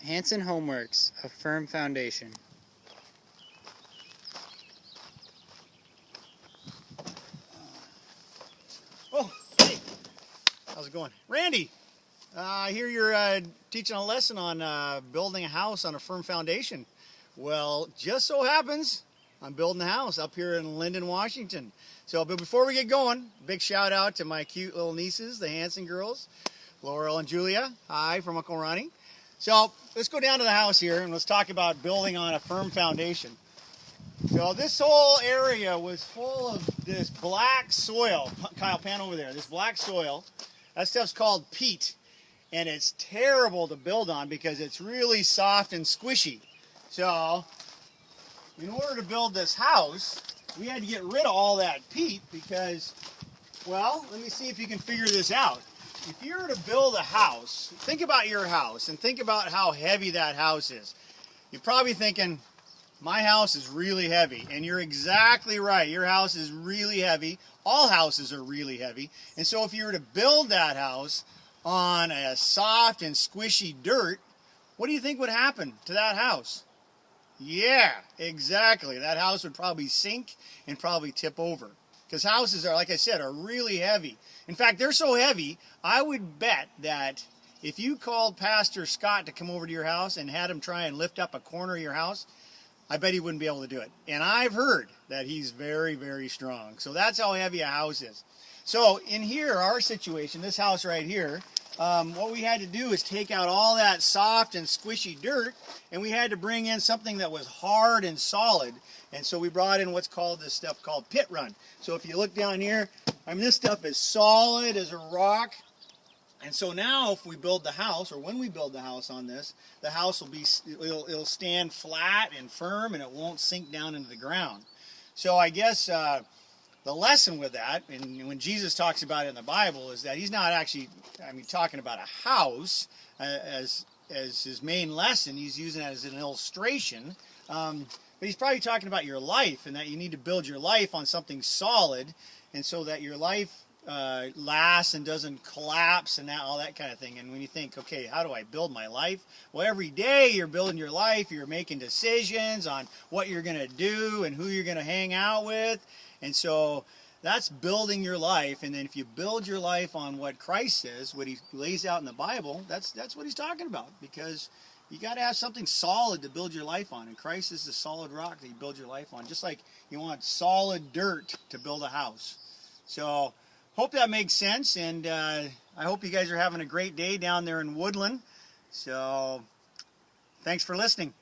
Hanson Homeworks, a firm foundation. Oh, hey, how's it going? Randy, I hear you're teaching a lesson on building a house on a firm foundation. Well, just so happens I'm building a house up here in Lynden, Washington. So, but before we get going, big shout out to my cute little nieces, the Hanson girls, Laurel and Julia. Hi from Uncle Ronnie. So let's go down to the house here and let's talk about building on a firm foundation. So this whole area was full of this black soil. Kyle, pan over there. This black soil. That stuff's called peat. And it's terrible to build on because it's really soft and squishy. So in order to build this house, we had to get rid of all that peat because, well, let me see if you can figure this out. If you were to build a house, think about your house and think about how heavy that house is. You're probably thinking, my house is really heavy. And you're exactly right. Your house is really heavy. All houses are really heavy. And so if you were to build that house on a soft and squishy dirt, what do you think would happen to that house? Yeah, exactly. That house would probably sink and probably tip over. Because houses are, like I said, are really heavy. In fact, they're so heavy, I would bet that if you called Pastor Scott to come over to your house and had him try and lift up a corner of your house, I bet he wouldn't be able to do it. And I've heard that he's very, very strong. So that's how heavy a house is. So in here, our situation, this house right here, what we had to do is take out all that soft and squishy dirt, and we had to bring in something that was hard and solid. And so we brought in what's called this stuff called pit run. So if you look down here, I mean, this stuff is solid as a rock. And so now if we build the house, or when we build the house on this, the house will be, it'll stand flat and firm and it won't sink down into the ground. So I guess the lesson with that, and when Jesus talks about it in the Bible, is that he's not actually, I mean, talking about a house as his main lesson. He's using it as an illustration. But he's probably talking about your life, and that you need to build your life on something solid, and so that your life lasts and doesn't collapse and all that kind of thing. And when you think, okay, how do I build my life? Well, every day you're building your life. You're making decisions on what you're going to do and who you're going to hang out with. And so that's building your life. And then if you build your life on what Christ says, what he lays out in the Bible, that's what he's talking about. Because you got to have something solid to build your life on. And Christ is the solid rock that you build your life on. Just like you want solid dirt to build a house. So hope that makes sense. And I hope you guys are having a great day down there in Woodland. So thanks for listening.